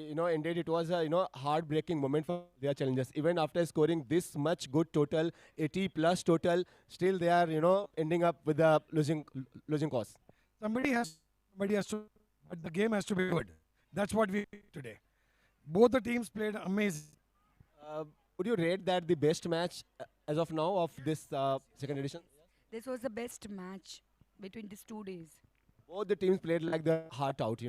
indeed it was a heartbreaking moment for their challengers. Even after scoring this much good total, 80 plus total, still they are ending up with a losing cause. Somebody has to, but the game has to be good. That's what we did today. Both the teams played amazing. Uh, would you rate that the best match as of now of this second edition? This was the best match between these 2 days. Both the teams played like the heart out.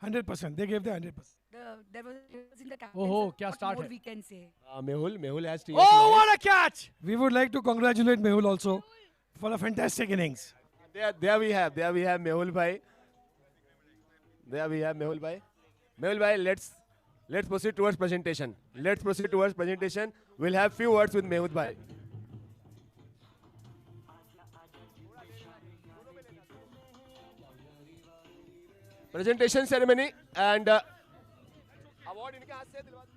100%. They gave the 100%. There was in the captaincy. Oh, क्या What start more है? we can say? Mehul has TS Oh, tonight. what a catch! We would like to congratulate Mehul also for a fantastic innings. There we have Mehul bhai. There we have Mehul bhai. Mehul bhai, let's proceed towards presentation. We'll have few words with Mehul bhai. Presentation ceremony and award इनके हाथ से दिलवा दो.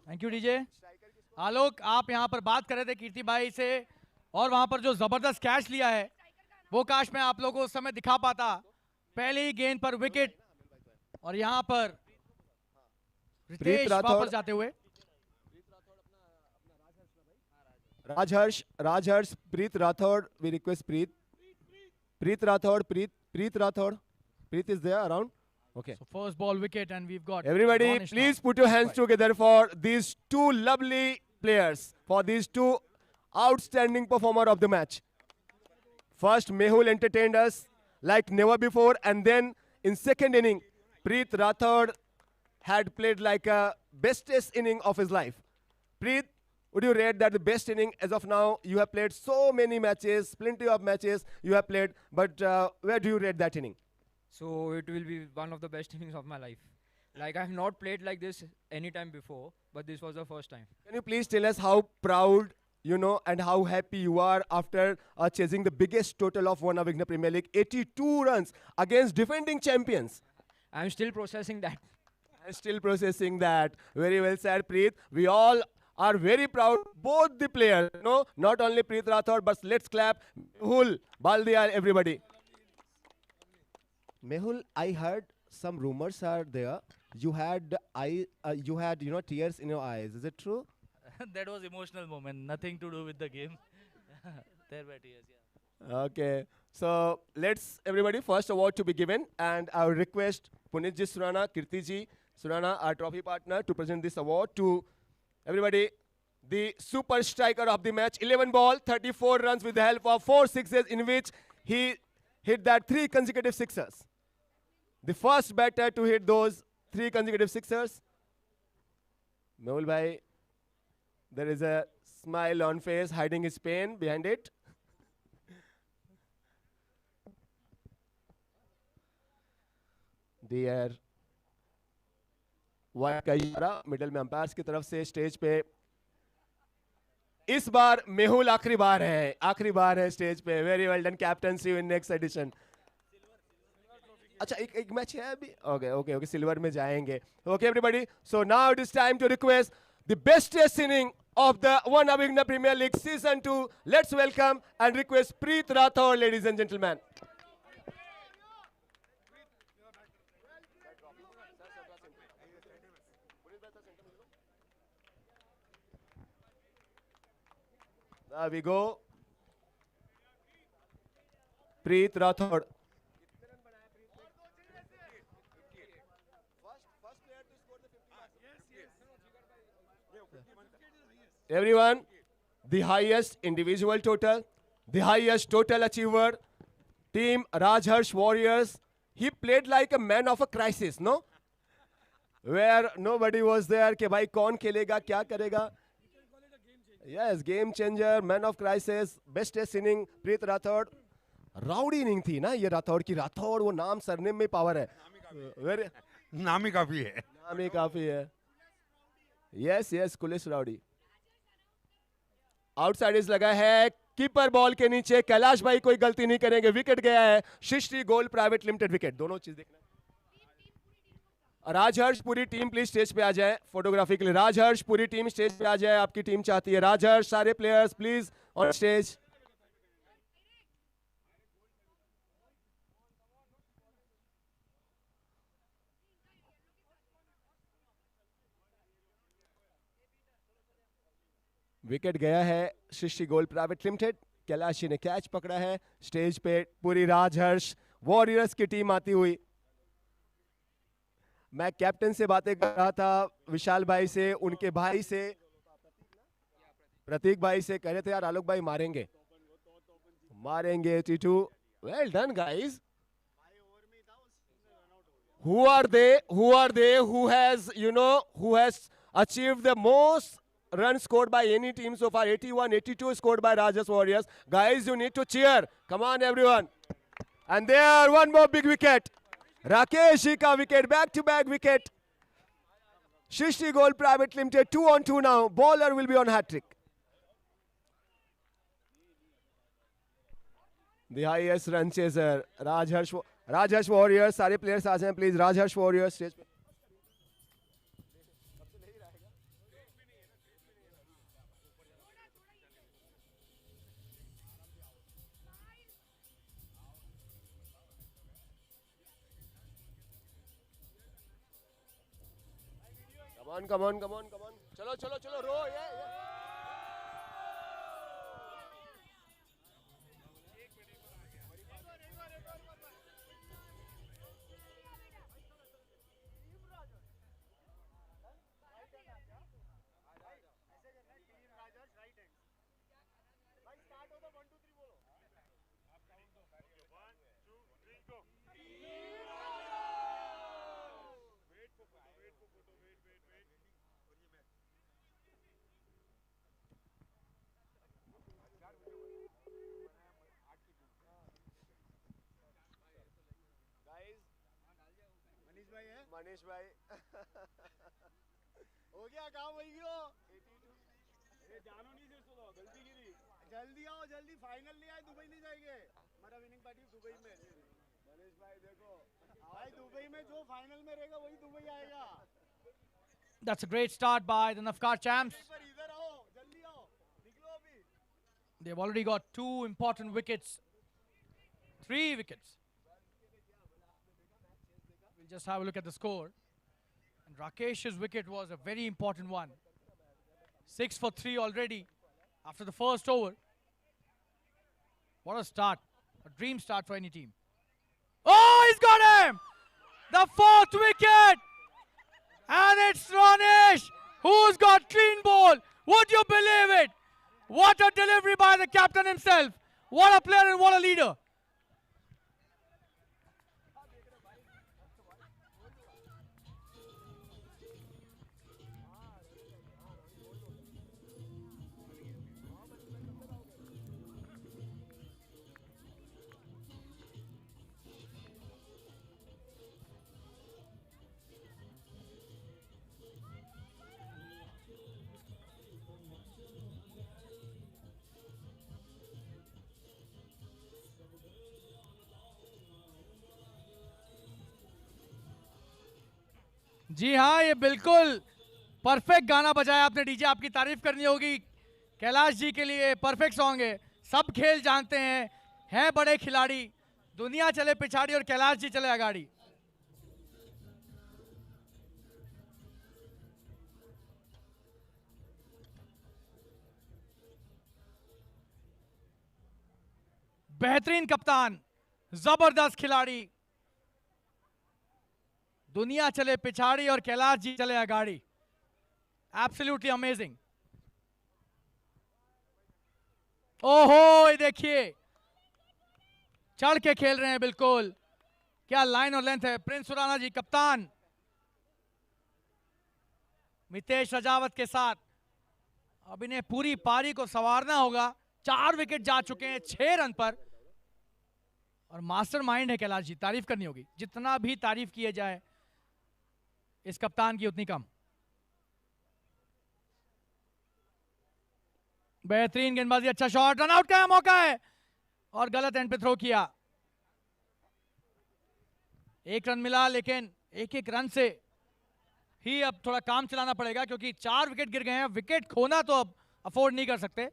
Thank you DJ. आलोक, आप यहाँ पर बात कर रहे थे कीर्ति भाई से, और वहां पर जो जबरदस्त कैच लिया है वो काश मैं आप लोगों को उस समय दिखा पाता। पहले ही गेंद पर विकेट, और यहाँ पर रितेश वापस जाते हुए। राजहर्ष, Preet Rathod, we request Preet Rathod. Preet is there around? Okay. So first ball wicket, and we've got Everybody, Garnish please now. put your hands together for these two lovely players, for these two outstanding performer of the match. First, Mehul entertained us like never before, and then in second inning, Preet Rathod had played like a bestest inning of his life. Preet, would you rate that the best inning as of now? You have played so many matches, plenty of matches you have played, but where do you rate that inning? So it will be one of the best innings of my life. Like I have not played like this any time before, but this was the first time. Can you please tell us how proud, and how happy you are after chasing the biggest total of Warner Premier League, 82 runs against defending champions? I'm still processing that. Very well said, Preet. We all are very proud, both the players, not only Preet Rathod, but let's clap Mehul, Baldial, everybody. Mehul, I heard some rumors are there. You had tears in your eyes. Is it true? That was emotional moment, nothing to do with the game. There were tears, yeah. Okay. So let's everybody first award to be given, and I will request Punitji Surana, Kirtiji Surana, our trophy partner, to present this award to everybody. The super striker of the match, 11 ball, 34 runs with the help of 4 sixes, in which he hit that 3 consecutive sixers. The first batter to hit those 3 consecutive sixers. Mehul bhai, there is a smile on face hiding his pain behind it. Dear white का इशारा middle में umpires की तरफ से stage पे इस बार मेहुल आखिरी बार है स्टेज पे। Very well done captain, see you in next edition. अच्छा एक मैच है अभी। ओके सिल्वर में जाएंगे। Okay everybody, so now it is time to request the bestest inning of the One Abhigna Premier League Season 2. Let's welcome and request Preet Rathod, ladies and gentlemen. There we go. Preet Rathod. Everyone, the highest individual total, the highest total achiever, team Rajharsh Warriors. He played like a man of a crisis, no? Where nobody was there कि भाई कौन खेलेगा क्या करेगा. Yes, game changer, man of crisis, bestest inning, Preet Rathod. Rowdy inning थी ना ये राठौड़ की. राठौड़ वो नाम सरनेम में पावर है. नाम ही काफी है. Yes, Kulish rowdy. आउटसाइडर्स लगा है कीपर बॉल के नीचे. कैलाश भाई कोई गलती नहीं करेंगे. विकेट गया है. सृष्टि गोल्ड प्राइवेट लिमिटेड विकेट. दोनों चीज देखना. राजहर्ष पूरी टीम प्लीज स्टेज पे आ जाए फोटोग्राफी के लिए. राजहर्ष पूरी टीम स्टेज पे आ जाए. आपकी टीम चाहती है. राजहर्ष सारे players please on stage. Wicket गया है सृष्टि gold private limited. Kailash ji ने कैच पकड़ा है। स्टेज पे पूरी राजहर्ष वॉरियर्स की टीम आती हुई। मैं कैप्टन से बातें कर रहा था, विशाल भाई से, उनके भाई से, प्रतीक भाई से, कह रहे थे यार आलोक भाई मारेंगे मारेंगे Titu. Well done guys. Who are they? Who are they? Who has, you know, who has achieved the most runs scored by any team so far? 81, 82 scored by Rajas Warriors. Guys, you need to cheer. Come on, everyone. And there, one more big wicket. Rakesh ji ka wicket, back-to-back wicket. Shrishti Gold Private Limited, 2-on-2 now. Bowler will be on hat-trick. The highest run chaser, Rajharsh Warriors. सारे players आ जाएं please. Rajharsh Warriors stage पे। Come on, come on, come on. चलो चलो चलो रो ये। मनीष भाई हो गया काम वही गयो अरे जानो नहीं सिर्फ सुनो गलती की थी जल्दी आओ जल्दी फाइनल नहीं आए दुबई नहीं जाएंगे हमारा विनिंग पार्टी दुबई में मनीष भाई देखो भाई दुबई में जो फाइनल में रहेगा वही दुबई आएगा That's a great start by the Navkar champs. इधर आओ जल्दी आओ निकलो अभी They've already got 2 important wickets. 3 wickets. We'll just have a look at the score. And Rakesh's wicket was a very important one. 6 for 3 already after the first over. What a start. A dream start for any team. Oh, he's got him! The 4th wicket! And it's Ronish who's got clean ball. Would you believe it? What a delivery by the captain himself. What a player and what a leader. जी हाँ, ये बिल्कुल perfect गाना बजाया आपने DJ. आपकी तारीफ करनी होगी कैलाश जी के लिए। परफेक्ट सॉन्ग है। सब खेल जानते हैं बड़े खिलाड़ी। दुनिया चले पिछाड़ी और कैलाश जी चले आगाड़ी। बेहतरीन कप्तान, जबरदस्त खिलाड़ी। दुनिया चले पिछाड़ी और कैलाश जी चले आगाड़ी। Absolutely amazing. ओहो, ये देखिए चढ़ के खेल रहे हैं बिल्कुल। क्या लाइन और लेंथ है। प्रिंस सुराना जी कप्तान, मितेश रजावत के साथ अब इन्हें पूरी पारी को संवारना होगा। 4 विकेट जा चुके हैं 6 रन पर और मास्टरमाइंड है कैलाश जी। तारीफ करनी होगी। जितना भी तारीफ किए जाए इस कप्तान की उतनी कम। बेहतरीन गेंदबाजी, अच्छा शॉट, रन आउट का मौका है और गलत एंड पे थ्रो किया। 1 रन मिला लेकिन 1-1 रन से ही अब थोड़ा काम चलाना पड़ेगा क्योंकि 4 विकेट गिर गए हैं। विकेट खोना तो अब अफोर्ड नहीं कर सकते।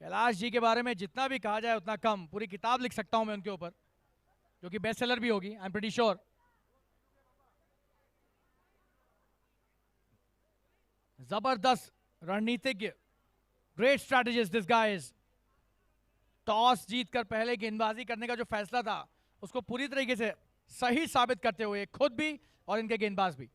कैलाश जी के बारे में जितना भी कहा जाए उतना कम। पूरी किताब लिख सकता हूं मैं उनके ऊपर, जो कि बेस्ट सेलर भी होगी, आई एम प्रीटी श्योर। जबरदस्त रणनीतिज्ञ, great strategist this guy is. Toss जीतकर पहले गेंदबाजी करने का जो फैसला था उसको पूरी तरीके से सही साबित करते हुए खुद भी और इनके गेंदबाज भी।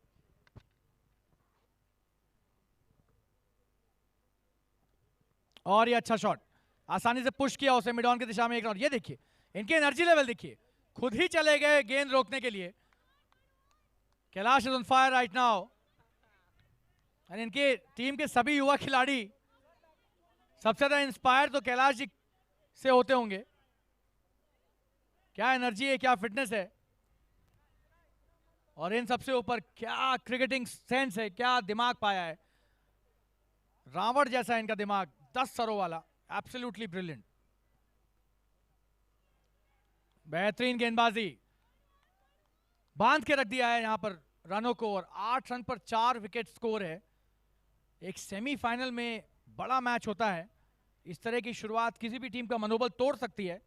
और ये अच्छा शॉट, आसानी से पुश किया उसे मिड ऑन की दिशा में एक राउंड। ये देखिए इनके एनर्जी लेवल देखिए, खुद ही चले गए गेंद रोकने के लिए। Kailash is on fire right now. और इनके टीम के सभी युवा खिलाड़ी सबसे ज्यादा इंस्पायर तो कैलाश जी से होते होंगे। क्या एनर्जी है, क्या फिटनेस है, और इन सबसे ऊपर क्या क्रिकेटिंग सेंस है, क्या दिमाग पाया है। रावण जैसा इनका दिमाग, 10 सरों वाला, एब्सोल्युटली ब्रिलियंट। बेहतरीन गेंदबाजी, बांध के रख दिया है यहां पर रनों को, और 8 रन पर 4 विकेट स्कोर है। एक सेमीफाइनल में बड़ा मैच होता है, इस तरह की शुरुआत किसी भी टीम का मनोबल तोड़ सकती है,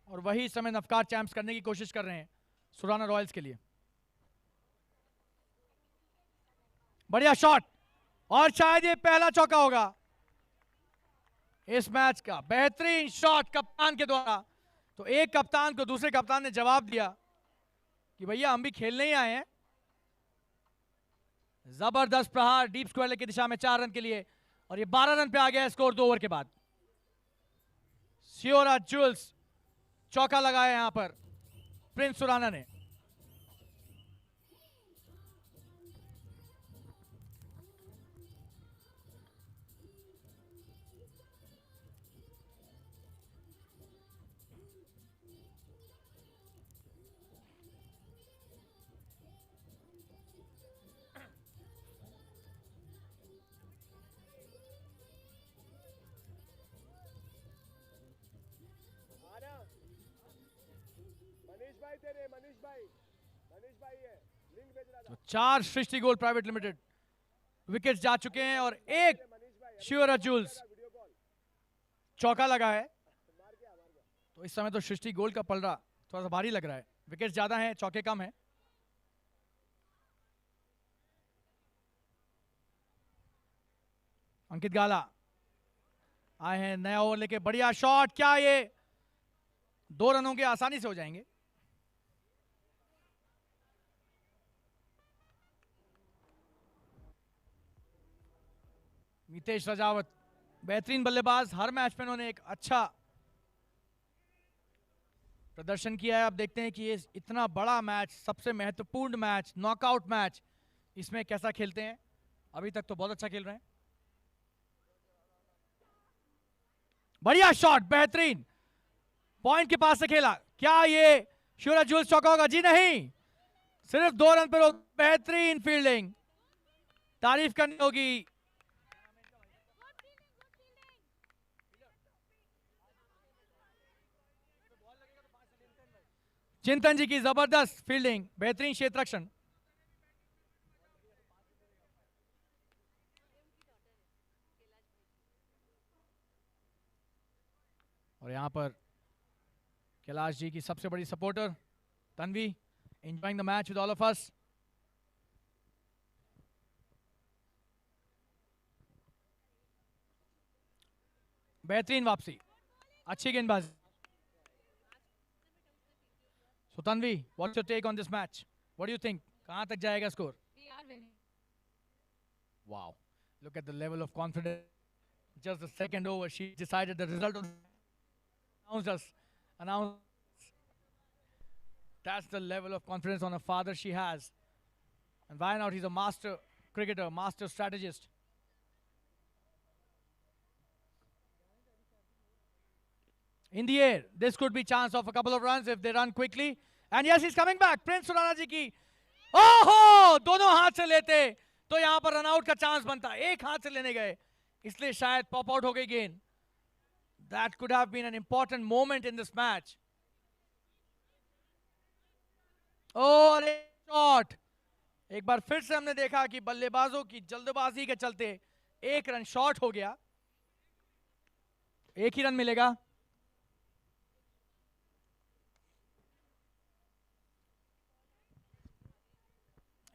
और वही इस समय नवकार चैंप्स करने की कोशिश कर रहे हैं सुराना रॉयल्स के लिए। बढ़िया शॉट, और शायद ये पहला चौका होगा इस मैच का। बेहतरीन शॉट कप्तान के द्वारा। तो एक कप्तान को दूसरे कप्तान ने जवाब दिया कि भैया हम भी खेलने ही आए हैं। जबरदस्त प्रहार डीप स्क्वायर की दिशा में 4 रन के लिए, और ये 12 रन पे आ गया स्कोर 2 ओवर के बाद। शियोरा जुल्स चौका लगाया यहां पर प्रिंस सुराना ने। तो 4 सृष्टि गोल्ड प्राइवेट लिमिटेड विकेट्स जा चुके हैं, और एक शिवरा जूल्स चौका लगा है। तो इस समय तो सृष्टि गोल्ड का पलड़ा थोड़ा सा भारी लग रहा है, विकेट्स ज्यादा हैं, चौके कम हैं। अंकित गाला आए हैं नया ओवर लेके, बढ़िया शॉट, क्या ये 2 रनों के आसानी से हो जाएंगे। मितेश रजावत बेहतरीन बल्लेबाज, हर मैच में उन्होंने एक अच्छा प्रदर्शन किया है। अब देखते हैं कि ये इतना बड़ा मैच, सबसे महत्वपूर्ण मैच, नॉकआउट मैच, इसमें कैसा खेलते हैं। अभी तक तो बहुत अच्छा खेल रहे हैं। बढ़िया शॉट, बेहतरीन, पॉइंट के पास से खेला, क्या ये शिवराज जूल्स चौका होगा? जी नहीं, सिर्फ 2 रन पर। बेहतरीन फील्डिंग, तारीफ करनी होगी चिंतन जी की, जबरदस्त फील्डिंग, बेहतरीन क्षेत्र रक्षण। और यहां पर कैलाश जी की सबसे बड़ी supporter Tanvi, enjoying the match with all of us. बेहतरीन वापसी, अच्छी गेंदबाजी। So Tanvi, what's your take on this match? What do you think? कहां तक जाएगा score? We are winning. Wow, look at the level of confidence. Just the second over, she decided the result of announced. That's the level of confidence on her father she has. And why not? He's a master cricketer, master strategist. In the air, this could be chance of a couple of runs if they run quickly. And yes, he's coming back. Prince Surana ji की, ओहो, दोनों हाथ से लेते तो यहां पर run out का चांस बनता। एक हाथ से लेने गए, इसलिए शायद पॉप आउट हो गई गेंद। That could have been an important moment in this match. और एक शॉट, एक बार फिर से हमने देखा कि बल्लेबाजों की जल्दबाजी के चलते 1 रन शॉर्ट हो गया। 1 ही रन मिलेगा।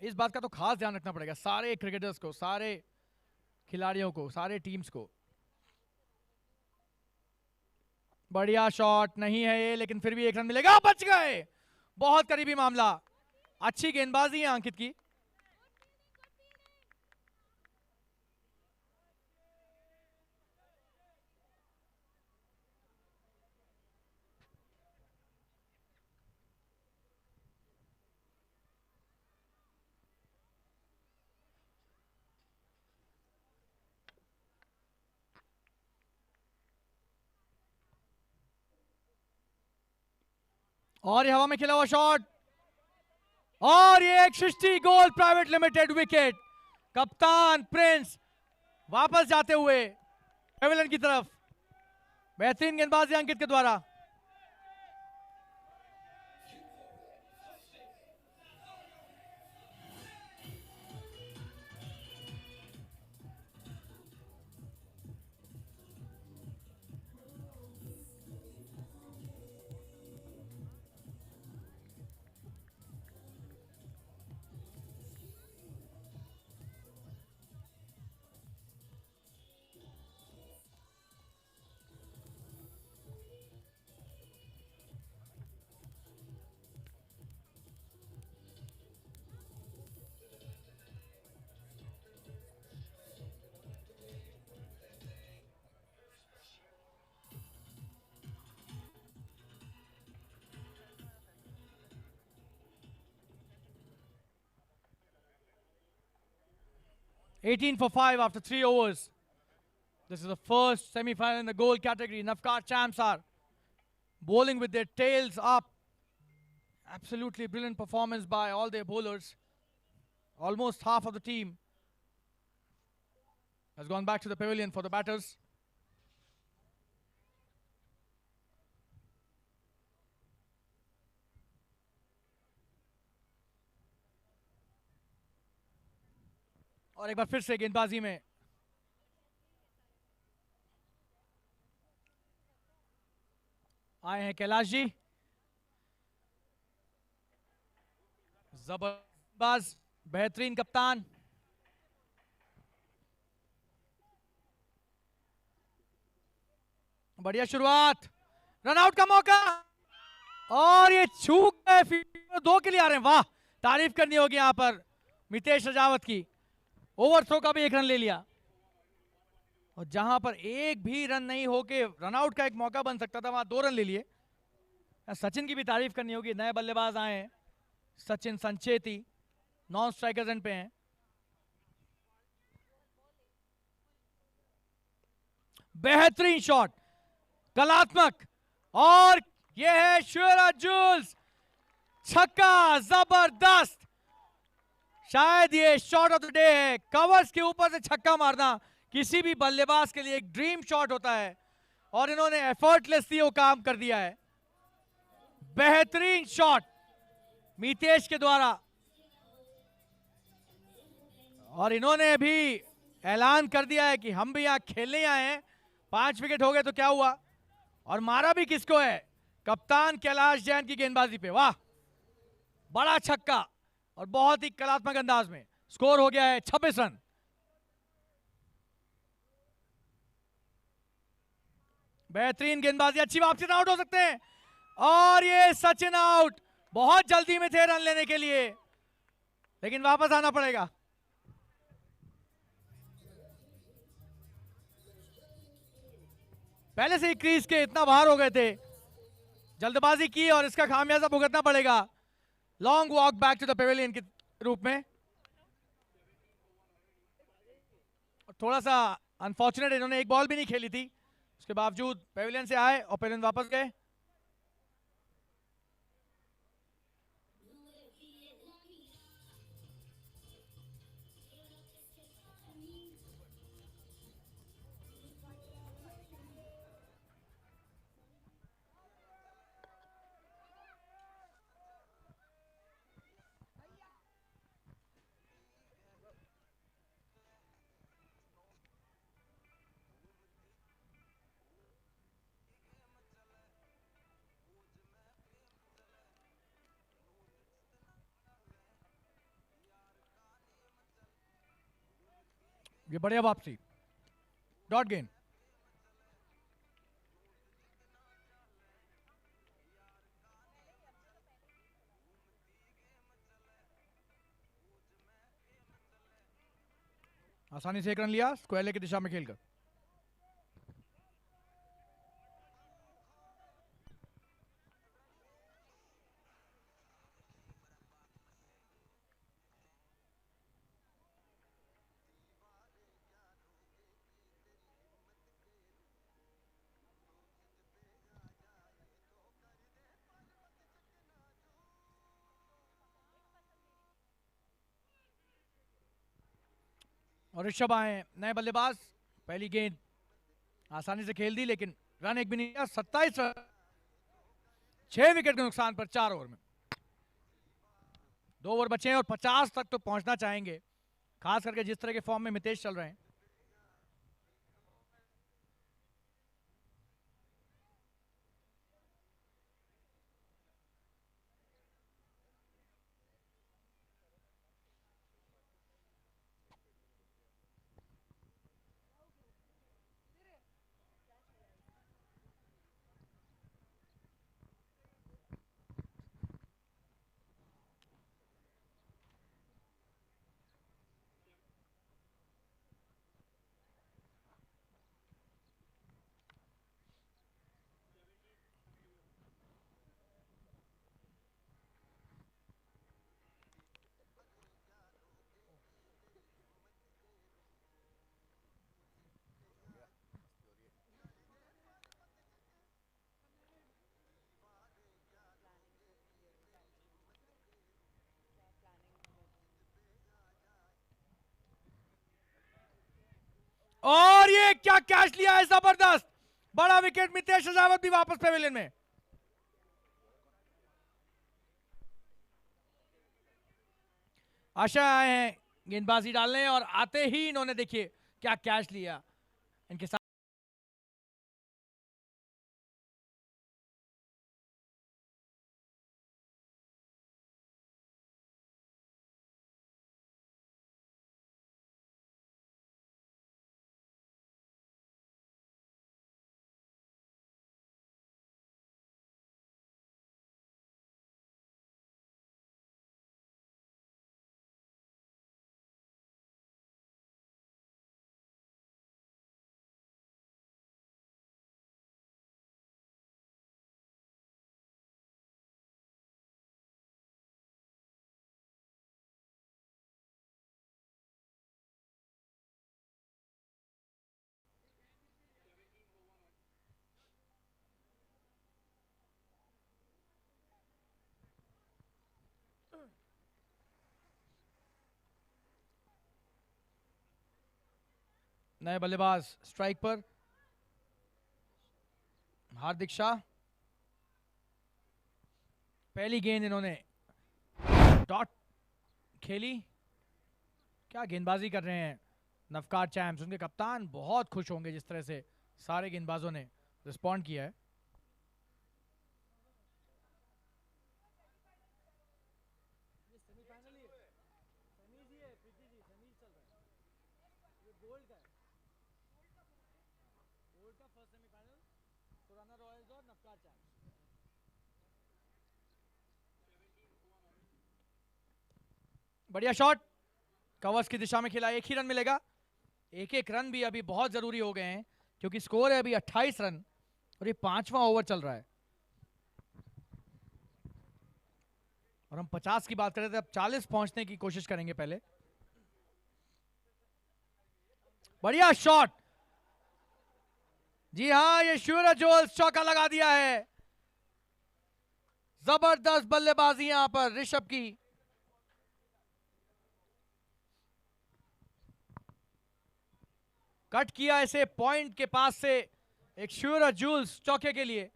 इस बात का तो खास ध्यान रखना पड़ेगा सारे क्रिकेटर्स को, सारे खिलाड़ियों को, सारे टीम्स को। बढ़िया शॉट नहीं है ये, लेकिन फिर भी 1 रन मिलेगा। बच गए, बहुत करीबी मामला। अच्छी गेंदबाजी है अंकित की। और ये हवा में खिला हुआ शॉट, और ये एक सृष्टि गोल्ड प्राइवेट लिमिटेड विकेट। कप्तान प्रिंस वापस जाते हुए पेविलियन की तरफ। बेहतरीन गेंदबाजी अंकित के द्वारा। (18 for 5) after 3 overs. This is the first semi-final in the goal category. Navkar champs are bowling with their tails up. Absolutely brilliant performance by all their bowlers. Almost half of the team has gone back to the pavilion for the batters. और एक बार फिर से गेंदबाजी में आए हैं कैलाश जी। जबरदस्त, बेहतरीन कप्तान। बढ़िया शुरुआत, रन आउट का मौका, और ये चूक गए। 2 के लिए आ रहे हैं। वाह, तारीफ करनी होगी यहां पर मितेश राजावत की। ओवर थ्रो का भी 1 रन ले लिया, और जहां पर एक भी रन नहीं होके रन आउट का एक मौका बन सकता था, वहां 2 रन ले लिए। सचिन की भी तारीफ करनी होगी। नए बल्लेबाज आए हैं, Sachin Sancheti, non strikers and पे हैं। बेहतरीन शॉट, कलात्मक, और यह है श्वेरा जूल्स, छक्का, जबरदस्त। शायद ये शॉट ऑफ द डे है। कवर्स के ऊपर से छक्का मारना किसी भी बल्लेबाज के लिए एक ड्रीम शॉट होता है, और इन्होंने एफर्टलेसली वो काम कर दिया है। बेहतरीन शॉट मितेश के द्वारा, और इन्होंने भी ऐलान कर दिया है कि हम भी यहां खेलने आए हैं। 5 विकेट हो गए तो क्या हुआ, और मारा भी किसको है, कप्तान कैलाश जैन की गेंदबाजी पे। वाह, बड़ा छक्का, और बहुत ही कलात्मक अंदाज में। स्कोर हो गया है 26 रन। बेहतरीन गेंदबाजी, अच्छी वापसी, आउट हो सकते हैं, और ये सचिन आउट। बहुत जल्दी में थे रन लेने के लिए, लेकिन वापस आना पड़ेगा। पहले से ही क्रीज के इतना बाहर हो गए थे, जल्दबाजी की, और इसका खामियाजा भुगतना पड़ेगा long walk back to the pavilion के रूप में। थोड़ा सा अनफॉर्चुनेट, इन्होंने एक बॉल भी नहीं खेली थी, उसके बावजूद पेविलियन से आए और पेविलियन वापस गए। ये बढ़िया वापसी, डॉट गेंद। आसानी से एक रन लिया स्क्वायर लेग की दिशा में खेलकर। और ऋषभ आए नए बल्लेबाज। पहली गेंद आसानी से खेल दी, लेकिन रन एक भी नहीं लिया। 27 रन 6 विकेट के नुकसान पर 4 ओवर में। 2 ओवर बचे हैं और 50 तक तो पहुंचना चाहेंगे, खास करके जिस तरह के फॉर्म में मितेश चल रहे हैं। और ये क्या कैच लिया है, जबरदस्त बड़ा विकेट। मितेश अजावत भी वापस पेविलियन में। आशा आए हैं गेंदबाजी डालने और आते ही इन्होंने देखिए क्या कैच लिया इनके साथ। नए बल्लेबाज स्ट्राइक पर हार्दिक शाह। पहली गेंद इन्होंने डॉट खेली। क्या गेंदबाजी कर रहे हैं नवकार चैम्स। उनके कप्तान बहुत खुश होंगे जिस तरह से सारे गेंदबाजों ने रिस्पॉन्ड किया है। बढ़िया शॉट, कवर्स की दिशा में खेला। एक ही रन मिलेगा। एक एक रन भी अभी बहुत जरूरी हो गए हैं क्योंकि स्कोर है अभी 28 रन और ये 5वां ओवर चल रहा है। और हम 50 की बात कर रहे थे, अब 40 पहुंचने की कोशिश करेंगे पहले। बढ़िया शॉट, जी हां, ये सूरज जोल्स चौका लगा दिया है। जबरदस्त बल्लेबाजी यहां पर ऋषभ की। कट किया इसे पॉइंट के पास से एक सूरज जूल्स चौके के लिए।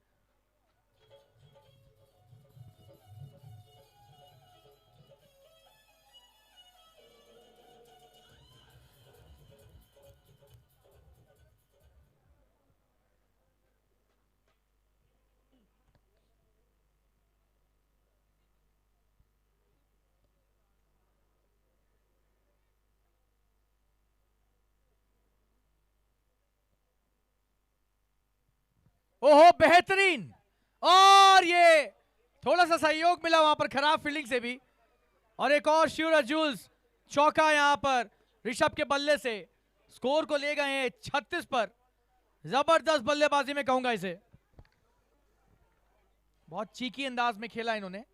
ओहो बेहतरीन, और ये थोड़ा सा सहयोग मिला वहां पर खराब फील्डिंग से भी, और एक और शिवराज जूल्स चौका यहां पर ऋषभ के बल्ले से स्कोर को ले गए हैं 36 पर। जबरदस्त बल्लेबाजी में कहूंगा इसे, बहुत चीकी अंदाज में खेला इन्होंने।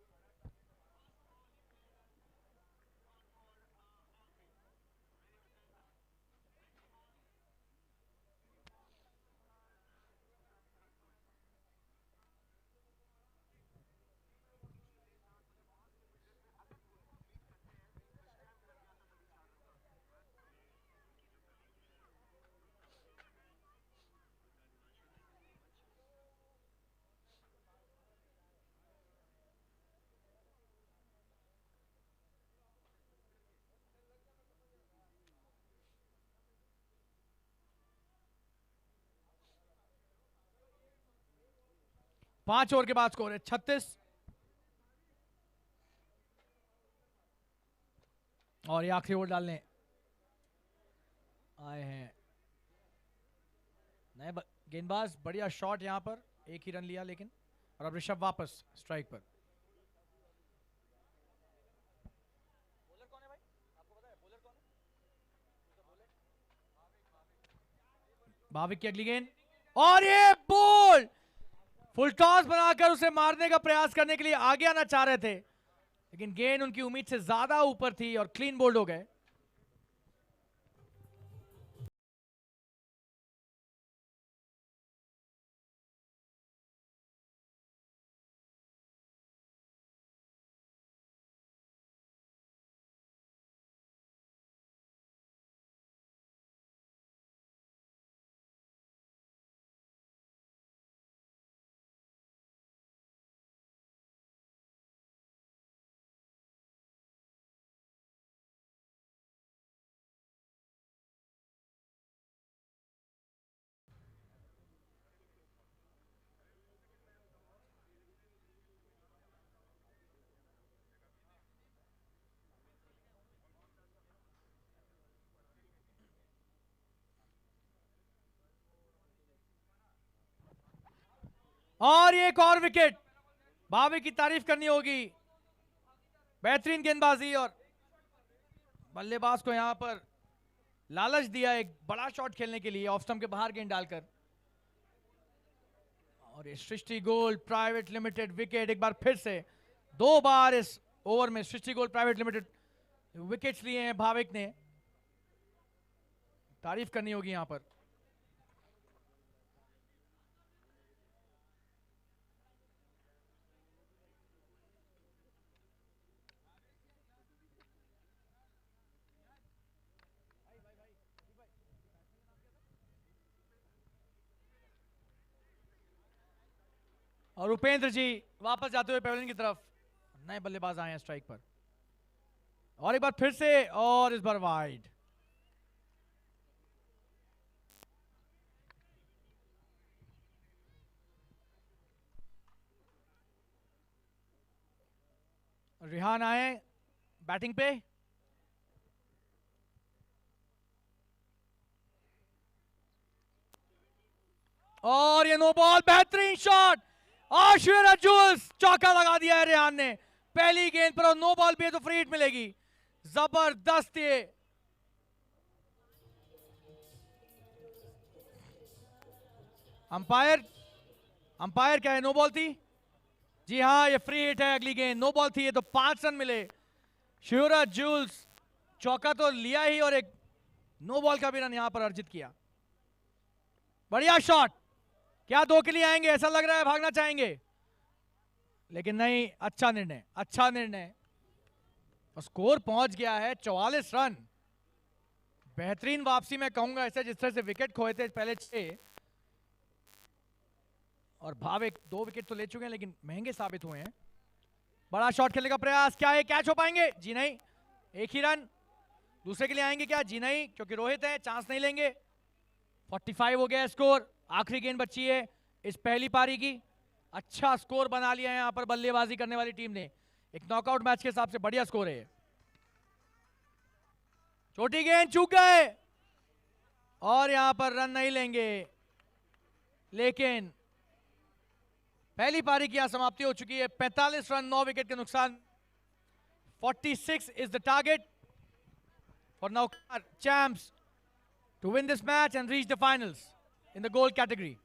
पांच ओवर के बाद स्कोर है 36, और ये आखिरी ओवर डालने आए हैं नए गेंदबाज। बढ़िया शॉट यहां पर, एक ही रन लिया लेकिन, और अब ऋषभ वापस स्ट्राइक पर। भाविक की अगली गेंद, और ये बॉल फुल टॉस बनाकर उसे मारने का प्रयास करने के लिए आगे आना चाह रहे थे, लेकिन गेंद उनकी उम्मीद से ज्यादा ऊपर थी और क्लीन बोल्ड हो गए। और ये एक और विकेट, भावे की तारीफ करनी होगी, बेहतरीन गेंदबाजी, और बल्लेबाज को यहां पर लालच दिया एक बड़ा शॉट खेलने के लिए ऑफ स्टंप के बाहर गेंद डालकर। और ये सृष्टि गोल्ड प्राइवेट लिमिटेड विकेट, एक बार फिर से 2 बार इस ओवर में सृष्टि गोल्ड प्राइवेट लिमिटेड विकेट्स लिए हैं भाविक ने, तारीफ करनी होगी यहां पर। और उपेंद्र जी वापस जाते हुए पेवेलियन की तरफ, नए बल्लेबाज आए हैं स्ट्राइक पर, और एक बार फिर से, और इस बार वाइड। रिहान आए बैटिंग पे, और ये नो बॉल, बेहतरीन शॉट, और शिवराज जूल्स चौका लगा दिया है रेहान ने पहली गेंद पर, और नो बॉल पे तो फ्री हिट मिलेगी। जबरदस्त ये अंपायर क्या है, नो बॉल थी? जी हाँ, ये फ्री हिट है, अगली गेंद नो बॉल थी, ये तो 5 रन मिले। शिवराज जूल्स चौका तो लिया ही, और एक नो बॉल का भी रन यहां पर अर्जित किया। बढ़िया शॉट, क्या 2 के लिए आएंगे? ऐसा लग रहा है भागना चाहेंगे, लेकिन नहीं, अच्छा निर्णय, अच्छा निर्णय, और स्कोर पहुंच गया है 44 रन। बेहतरीन वापसी मैं कहूंगा ऐसे, जिस तरह से विकेट खोए थे पहले 6, और भाविक 2 विकेट तो ले चुके हैं लेकिन महंगे साबित हुए हैं। बड़ा शॉट खेलने का प्रयास, क्या है कैच हो पाएंगे? जी नहीं, एक ही रन। दूसरे के लिए आएंगे क्या? जी नहीं, क्योंकि रोहित है, चांस नहीं लेंगे। 45 हो गया स्कोर, आखिरी गेंद बची है इस पहली पारी की। अच्छा स्कोर बना लिया है यहां पर बल्लेबाजी करने वाली टीम ने, एक नॉकआउट मैच के हिसाब से बढ़िया स्कोर है। छोटी गेंद चूक गए, और यहां पर रन नहीं लेंगे, लेकिन पहली पारी की यहां समाप्ति हो चुकी है, 45 रन 9 विकेट के नुकसान। 46 is the target for Navkar champs to win this match and reach the finals in the gold category.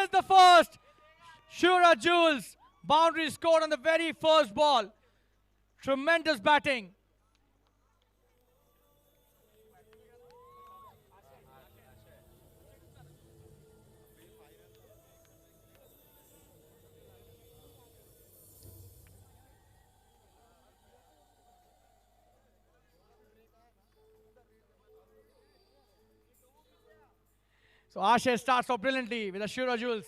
is the first. Shura Jules. Boundary scored on the very first ball. Tremendous batting. So Ashay starts off brilliantly with Ashura Jules.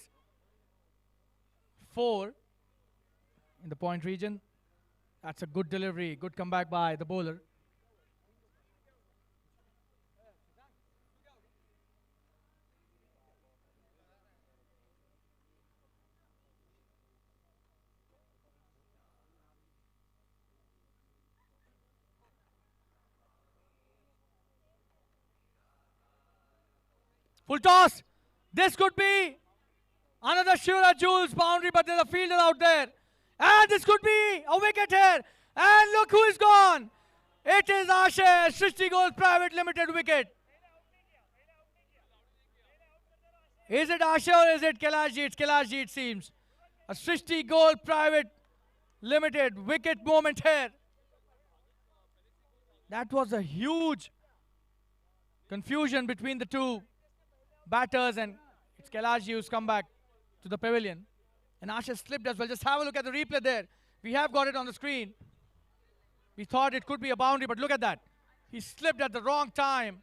4 in the point region. That's a good delivery, good comeback by the bowler. Full toss. This could be another Shura Jules boundary, but there's a fielder out there. And this could be a wicket here. And look who is gone. It is Ashay, Srishti Gold Private Limited wicket. Is it Ashay or is it Kailashji? It's Kailashji, it seems. A Srishti Gold Private Limited wicket moment here. That was a huge confusion between the two batters, and it's Kailashji who's come back to the pavilion. And Ashay slipped as well. Just have a look at the replay there. We have got it on the screen. We thought it could be a boundary, but look at that. He slipped at the wrong time.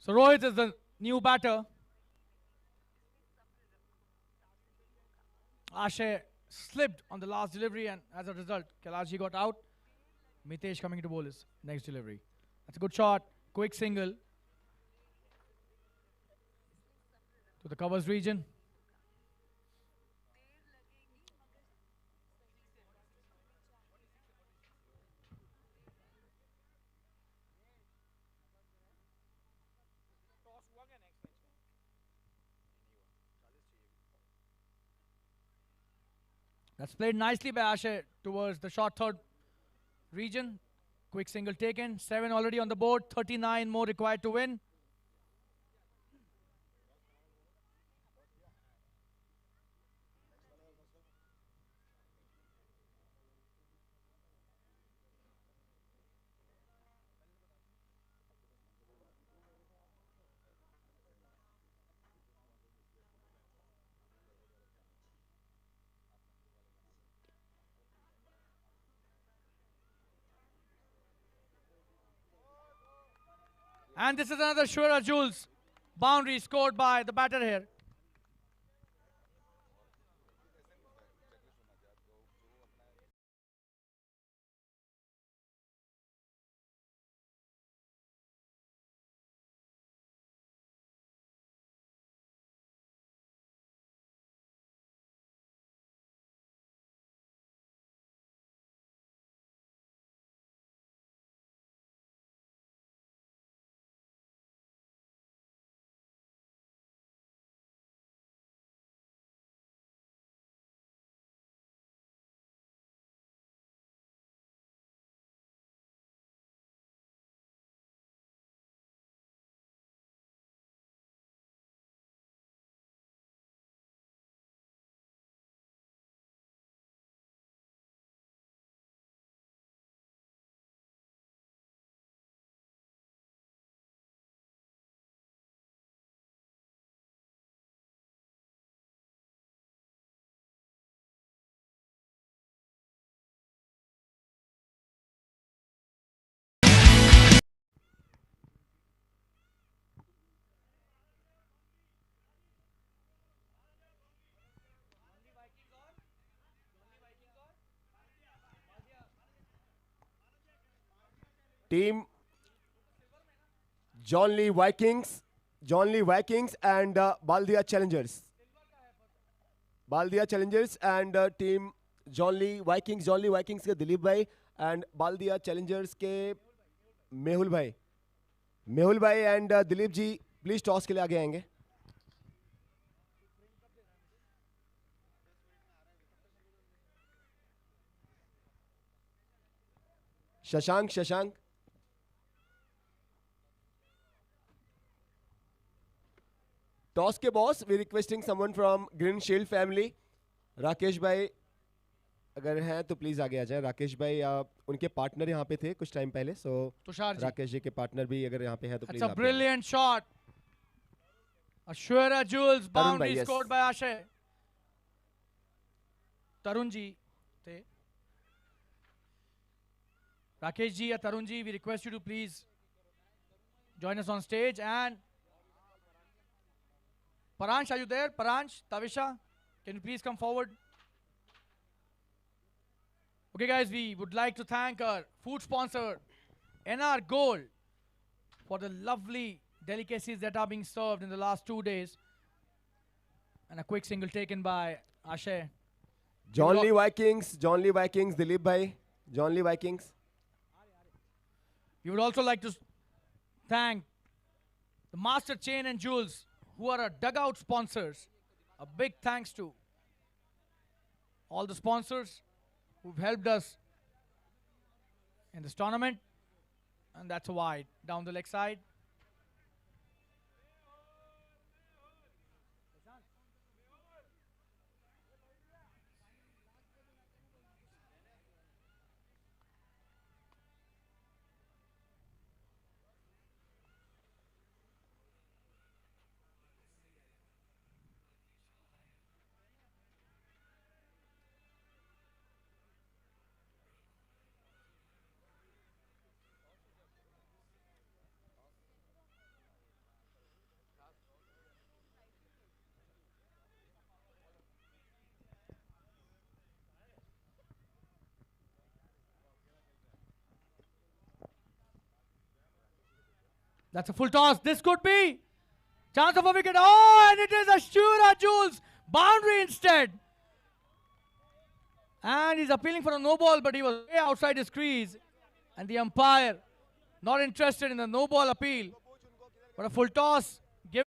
So Rohit is the new batter. Ashay slipped on the last delivery, and as a result, Kailashji got out. Mitesh coming to bowl his next delivery. That's a good shot. Quick single to the covers region. That's played nicely by Ashay towards the short third region. Quick single taken. 7 already on the board. 39 more required to win. And this is another Shura Jules boundary scored by the batter here. team John Lee Vikings and Baldia Challengers. Baldia Challengers and team John Lee Vikings के दिलीप भाई and Baldia Challengers के Mehul bhai and Dilip ji please toss के लिए आगे आएंगे. Shashank toss के boss we requesting someone from Green Shield family. Rakesh bhai अगर हैं तो प्लीज आगे आ जाए. राकेश भाई उनके पार्टनर यहाँ पे थे कुछ टाइम पहले, सो तुषार जी. राकेश जी के पार्टनर भी अगर यहाँ पे हैं तो please. That's a brilliant shot. Ashwara Jules boundary yes. scored by Ashay. Tarun ji थे. Rakesh ji या Tarun ji, we request you to please join us on stage. And Paransh, are you there? Paransh, Tavisha, can you please come forward? Okay guys, we would like to thank our food sponsor NR Gold for the lovely delicacies that are being served in the last 2 days. And a quick single taken by Ashay. John Lee Vikings, Dilip bhai, John Lee Vikings. We would also like to thank the Master Chain and Jewels, who are our dugout sponsors. A big thanks to all the sponsors who've helped us in this tournament. And that's a wide down the leg side. That's a full toss. This could be chance of a wicket. Oh, and it is Ashura Jules. Boundary instead. And he's appealing for a no ball, but he was way outside his crease. And the umpire not interested in the no ball appeal. But a full toss. Give.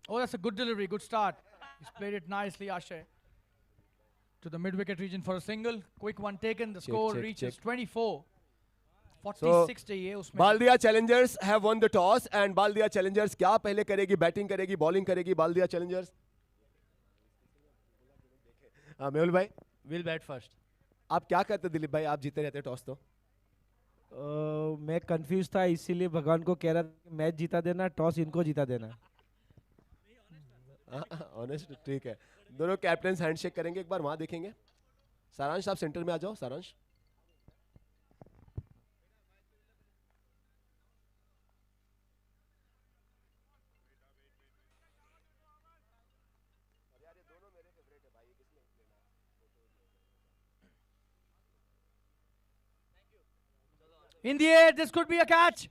Oh, that's a good delivery, good start. He's played it nicely, Ashay. To the mid-wicket region for a single. Quick one taken. The score reaches 24. 46 चाहिए उसमें. Baldia Challengers have won the toss and Baldia Challengers क्या पहले करेगी, batting करेगी, bowling करेगी Baldia Challengers? Mehul भाई, We'll bat first. आप क्या करते दिलीप भाई, आप जीते रहते टॉस तो? मैं कंफ्यूज था, इसीलिए भगवान को कह रहा था कि मैच जीता देना, टॉस इनको जीता देना। ऑनेस्ट, ठीक है। दोनों कैप्टन हैंडशेक करेंगे, एक बार वहां देखेंगे। सारांश आप सेंटर में आ जाओ, सारांश। In the air, this could be a catch.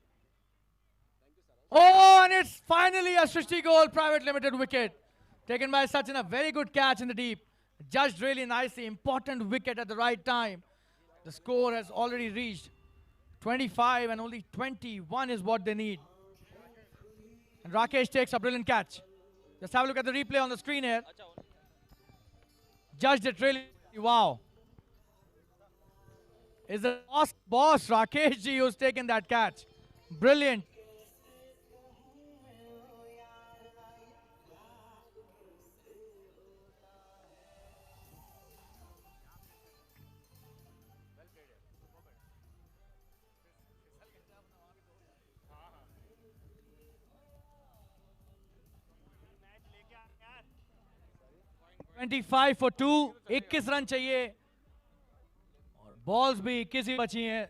Oh, and it's finally a Srishti goal, private limited wicket. Taken by Sachin, a very good catch in the deep. Judged really nicely, important wicket at the right time. The score has already reached 25 and only 21 is what they need. And Rakesh takes a brilliant catch. Just have a look at the replay on the screen here. Judged it really, wow. Is the boss Rakesh ji who's taken that catch. Brilliant. $25 for 2, 21 run चाहिए और balls भी 21 ही बची हैं।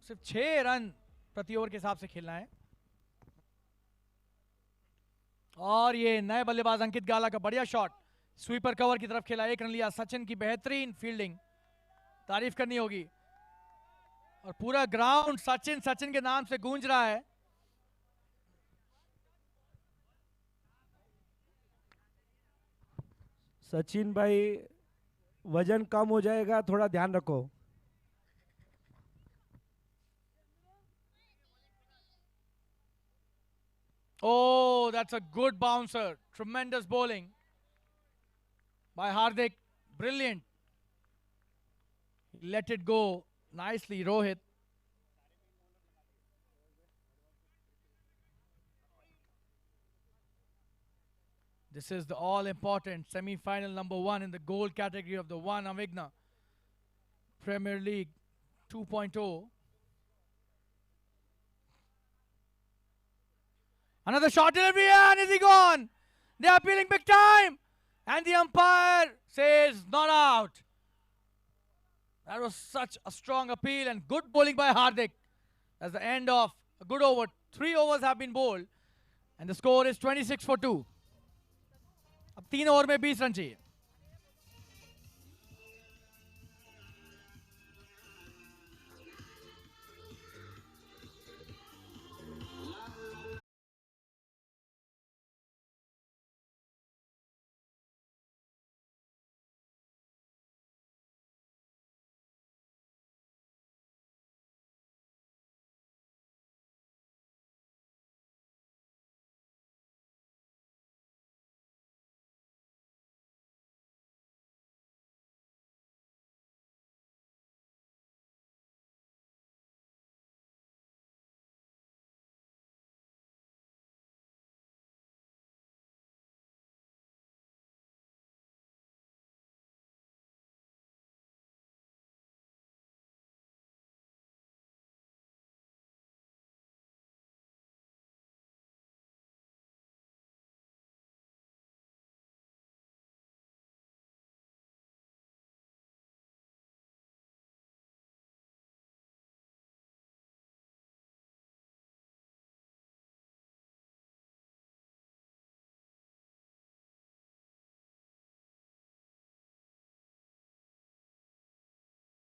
सिर्फ 6 run प्रति over के हिसाब से खेलना है। और ये नए बल्लेबाज अंकित गाला का बढ़िया शॉट, स्वीपर कवर की तरफ खेला, 1 रन लिया। सचिन की बेहतरीन फील्डिंग, तारीफ करनी होगी। और पूरा ग्राउंड सचिन सचिन के नाम से गूंज रहा है। सचिन भाई, वजन कम हो जाएगा, थोड़ा ध्यान रखो। Oh, that's a good bouncer. Tremendous bowling by Hardik. Brilliant. He let it go nicely, Rohit. This is the all-important semi-final number 1 in the gold category of the One Avigna Premier League 2.0. Another short delivery and is he gone? They are appealing big time. And the umpire says not out. That was such a strong appeal and good bowling by Hardik. That's the end of a good over. 3 overs have been bowled. And the score is 26 for 2. अब 3 over में 20 run चाहिए।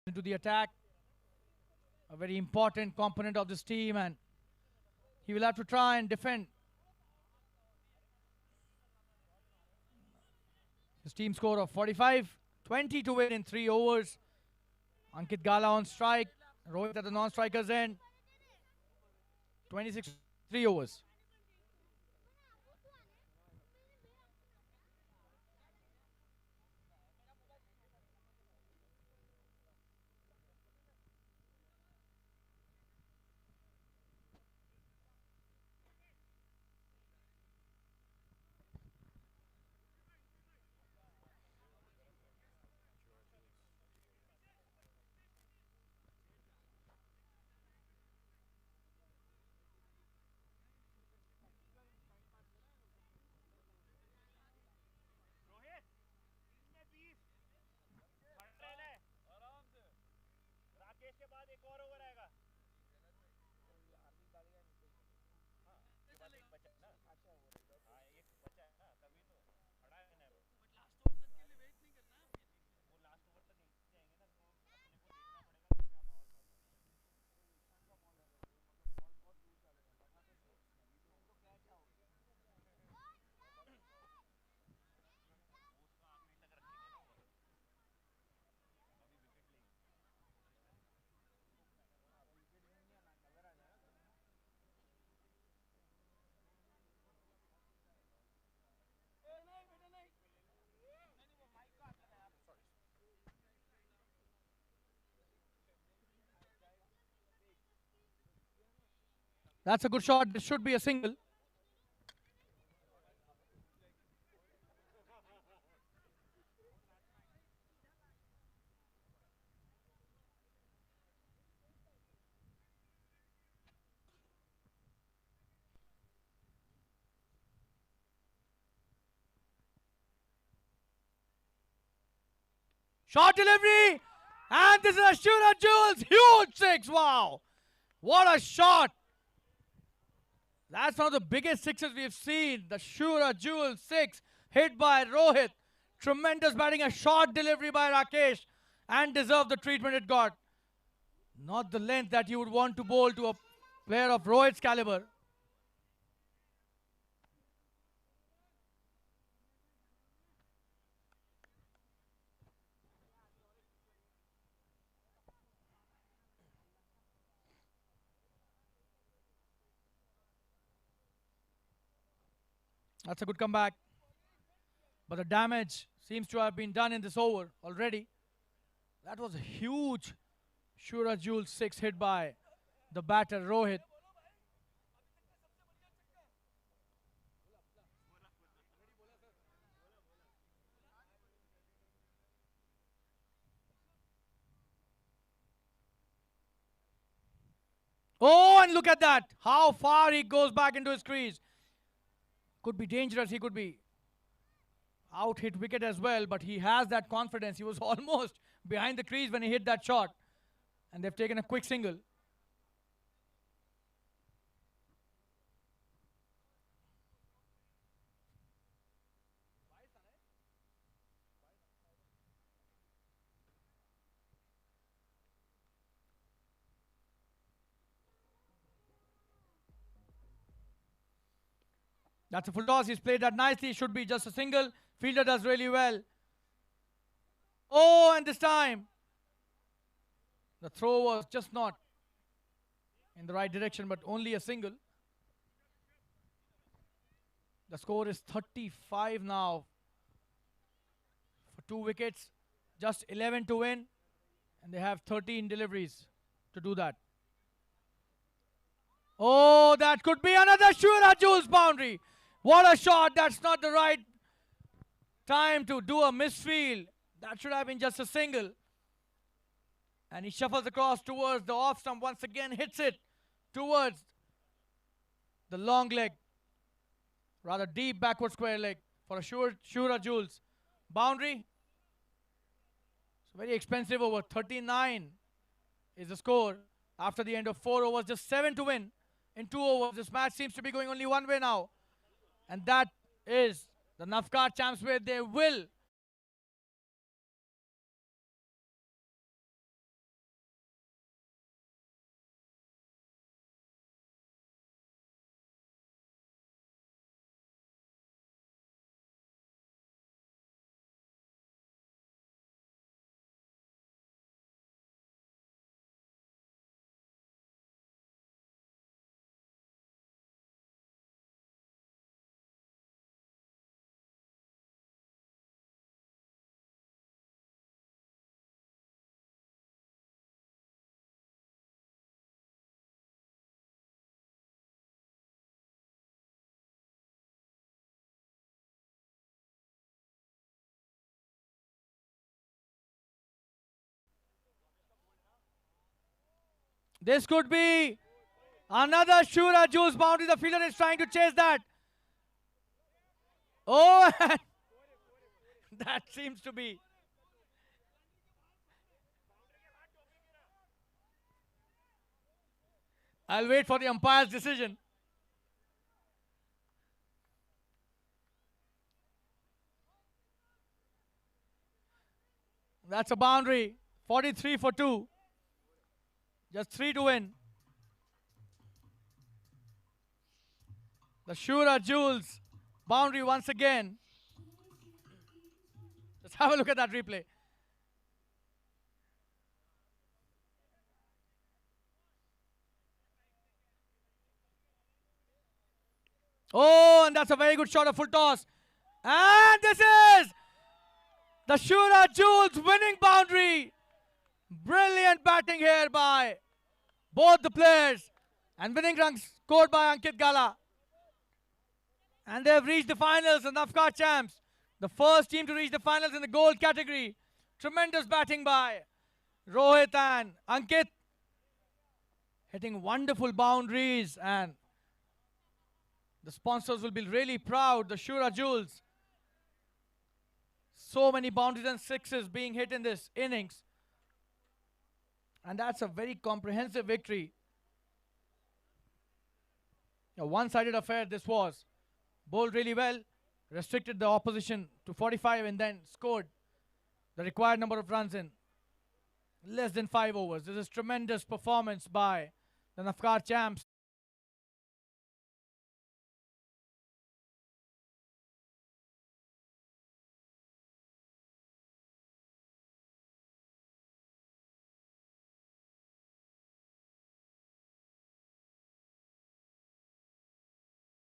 Into the attack, a very important component of this team, and he will have to try and defend. His team score of 45-20 to win in 3 overs. Ankit Gala on strike, Rohit at the non-strikers end. 26 3 overs. That's a good shot. This should be a single. Short delivery. And this is a Shura Jules. Huge six. Wow. What a shot. That's one of the biggest sixes we've seen. The Shura Jules 6 hit by Rohit. Tremendous batting, a short delivery by Rakesh, and deserved the treatment it got. Not the length that you would want to bowl to a player of Rohit's caliber. That's a good comeback. But the damage seems to have been done in this over already. That was a huge Shura Jules 6 hit by the batter Rohit. Oh, and look at that. How far he goes back into his crease. Could be dangerous. He could be out hit wicket as well, but he has that confidence. He was almost behind the crease when he hit that shot. And they've taken a quick single. That's a full toss. He's played that nicely. Should be just a single. Fielder does really well. Oh, and this time the throw was just not in the right direction, but only a single. The score is 35 now for 2 wickets. Just 11 to win. And they have 13 deliveries to do that. Oh, that could be another Shura Jules boundary. What a shot. That's not the right time to do a misfield. That should have been just a single. And he shuffles across towards the off stump once again, hits it towards the long leg. Rather deep backward square leg for a Shura Jules. Boundary. It's very expensive over. 39 is the score after the end of 4 overs. Just 7 to win in 2 overs. This match seems to be going only one way now. And that is the Navkar champs, where they will this could be another Shura Jules boundary. The fielder is trying to chase that. Oh, that seems to be. I'll wait for the umpire's decision. That's a boundary. 43 for 2. Just 3 to win. The Shura Jules boundary once again. Let's have a look at that replay. Oh, and that's a very good shot, a full toss. And this is the Shura Jules winning boundary. Brilliant batting here by both the players. And winning runs scored by Ankit Gala. And they have reached the finals, the Nafkar champs. The first team to reach the finals in the gold category. Tremendous batting by Rohit and Ankit. Hitting wonderful boundaries, and the sponsors will be really proud, the Shura Jewels. So many boundaries and sixes being hit in this innings. And that's a very comprehensive victory. A one-sided affair this was. Bowled really well, restricted the opposition to 45 and then scored the required number of runs in less than 5 overs. This is tremendous performance by the Nafkar champs.